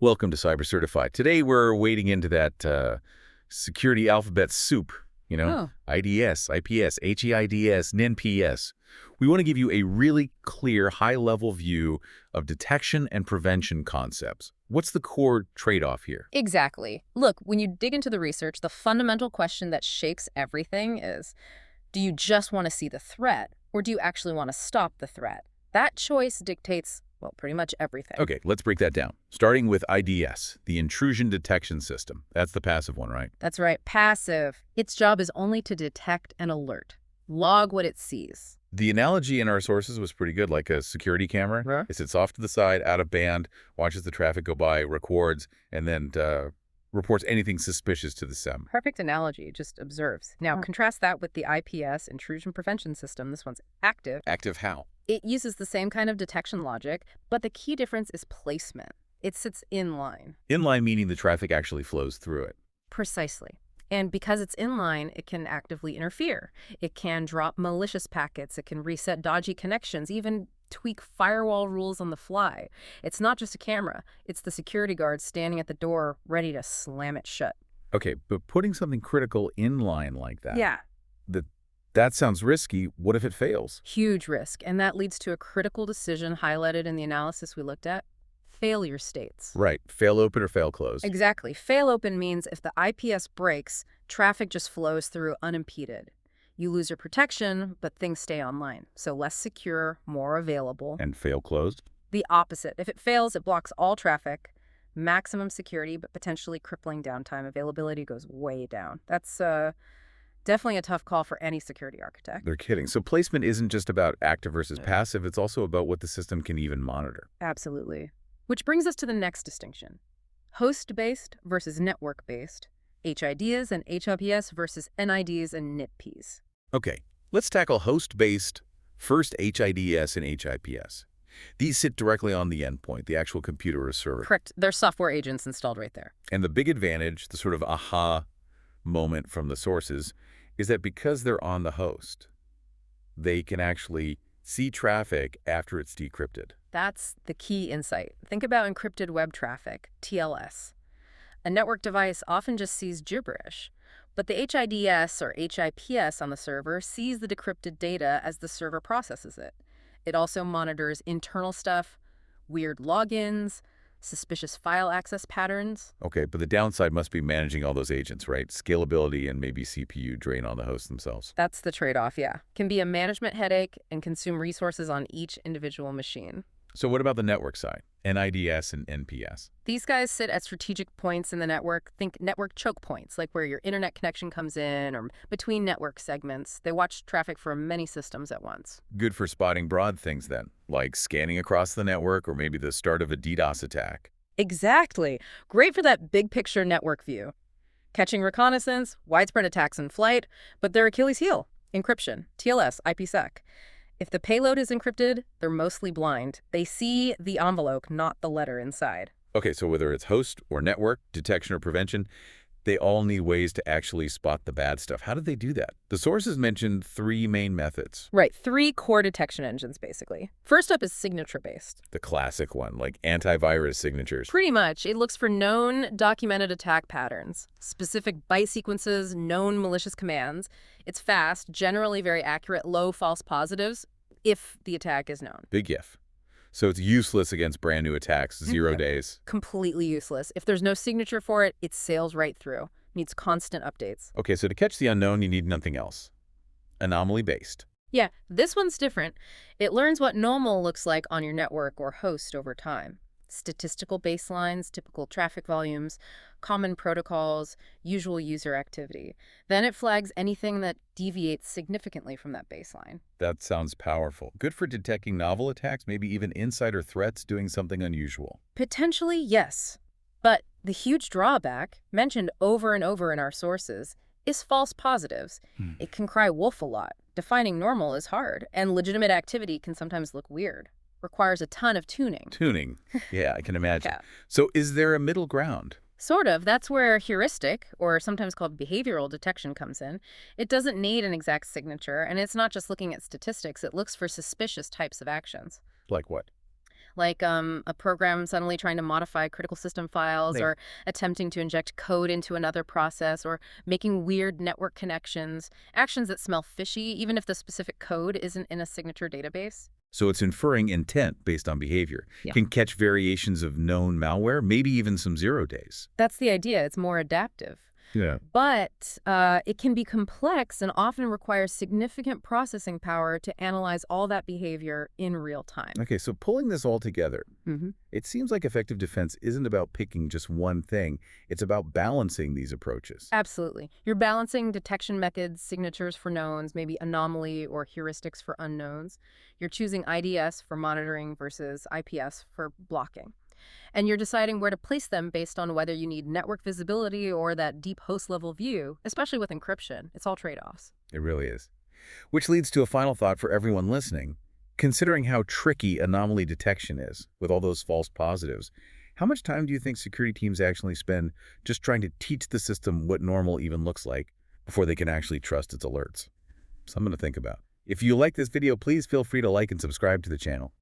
Welcome to Cyber Certified. Today we're wading into that security alphabet soup, Oh, IDS, IPS, HIDS, NIPS. We want to give you a really clear, high-level view of detection and prevention concepts. What's the core trade-off here? exactly. Look, when you dig into the research, the fundamental question that shapes everything is, do you just want to see the threat, or do you actually want to stop the threat? That choice dictates, well, pretty much everything. Okay, let's break that down. Starting with IDS, the Intrusion Detection System. That's the passive one, right? That's right, passive. Its job is only to detect and alert. Log what it sees. The analogy in our sources was pretty good, like a security camera. Huh? It sits off to the side, out of band, watches the traffic go by, records, and then reports anything suspicious to the SIEM. Perfect analogy, just observes. Now, contrast that with the IPS, intrusion prevention system. This one's active. Active how? It uses the same kind of detection logic, but the key difference is placement. It sits inline. Inline meaning the traffic actually flows through it. Precisely. And because it's inline, it can actively interfere. It can drop malicious packets. It can reset dodgy connections, even tweak firewall rules on the fly. It's not just a camera. It's the security guard standing at the door, ready to slam it shut. Okay, but putting something critical inline like that, Yeah. that sounds risky. What if it fails? Huge risk. And that leads to a critical decision highlighted in the analysis we looked at. Failure states. Right, fail open or fail closed. Exactly. Fail open means if the IPS breaks, traffic just flows through unimpeded. You lose your protection, but things stay online. So less secure, more available. And fail closed? The opposite. If it fails, it blocks all traffic, maximum security, but potentially crippling downtime. Availability goes way down. That's definitely a tough call for any security architect. They're kidding. So placement isn't just about active versus passive. It's also about what the system can even monitor. Absolutely. Which brings us to the next distinction. Host-based versus network-based. HIDs and HIPS versus NIDS and NIPS. Okay, let's tackle host-based, first HIDS and HIPS. These sit directly on the endpoint, the actual computer or server. Correct. There's software agents installed right there. And the big advantage, the sort of aha moment from the sources, is that because they're on the host, they can actually see traffic after it's decrypted. That's the key insight. Think about encrypted web traffic, TLS. A network device often just sees gibberish, but the HIDS or HIPS on the server sees the decrypted data as the server processes it. It also monitors internal stuff, weird logins, suspicious file access patterns. Okay, but the downside must be managing all those agents, right? Scalability and maybe CPU drain on the hosts themselves. That's the trade-off, yeah. Can be a management headache and consume resources on each individual machine. So what about the network side, NIDS and NPS? These guys sit at strategic points in the network. Think network choke points, like where your internet connection comes in or between network segments. They watch traffic from many systems at once. Good for spotting broad things then, like scanning across the network or maybe the start of a DDoS attack. Exactly. Great for that big picture network view. Catching reconnaissance, widespread attacks in flight, but their Achilles heel, encryption, TLS, IPsec. If the payload is encrypted, they're mostly blind. They see the envelope, not the letter inside. Okay, so whether it's host or network, detection or prevention, they all need ways to actually spot the bad stuff. How did they do that? The sources mentioned 3 main methods. Right, 3 core detection engines, basically. First up is signature-based. The classic one, like antivirus signatures. Pretty much. It looks for known documented attack patterns, specific byte sequences, known malicious commands. It's fast, generally very accurate, low false positives, if the attack is known. Big if. So it's useless against brand new attacks, 0 days. Completely useless. If there's no signature for it, it sails right through. Needs constant updates. Okay, so to catch the unknown, you need nothing else. Anomaly-based. Yeah, this one's different. It learns what normal looks like on your network or host over time. Statistical baselines, typical traffic volumes, common protocols, usual user activity. Then it flags anything that deviates significantly from that baseline. That sounds powerful. Good for detecting novel attacks, maybe even insider threats doing something unusual. Potentially, yes. But the huge drawback, mentioned over and over in our sources, is false positives. It can cry wolf a lot. Defining normal is hard, and legitimate activity can sometimes look weird. Requires a ton of tuning. Tuning. Yeah, I can imagine. Yeah. So is there a middle ground? Sort of. That's where heuristic, or sometimes called behavioral detection, comes in. It doesn't need an exact signature, and it's not just looking at statistics. It looks for suspicious types of actions. Like what? like a program suddenly trying to modify critical system files Yeah. or attempting to inject code into another process or making weird network connections, actions that smell fishy even if the specific code isn't in a signature database. So it's inferring intent based on behavior. Yeah. Can catch variations of known malware, maybe even some 0 days. That's the idea. It's more adaptive. Yeah. But it can be complex and often requires significant processing power to analyze all that behavior in real time. Okay, so pulling this all together, Hmm. it seems like effective defense isn't about picking just one thing. It's about balancing these approaches. Absolutely. You're balancing detection methods, signatures for knowns, maybe anomaly or heuristics for unknowns. You're choosing IDS for monitoring versus IPS for blocking. And you're deciding where to place them based on whether you need network visibility or that deep host-level view, especially with encryption. It's all trade-offs. It really is. Which leads to a final thought for everyone listening. Considering how tricky anomaly detection is, with all those false positives, how much time do you think security teams actually spend just trying to teach the system what normal even looks like before they can actually trust its alerts? Something to think about. If you like this video, please feel free to like and subscribe to the channel.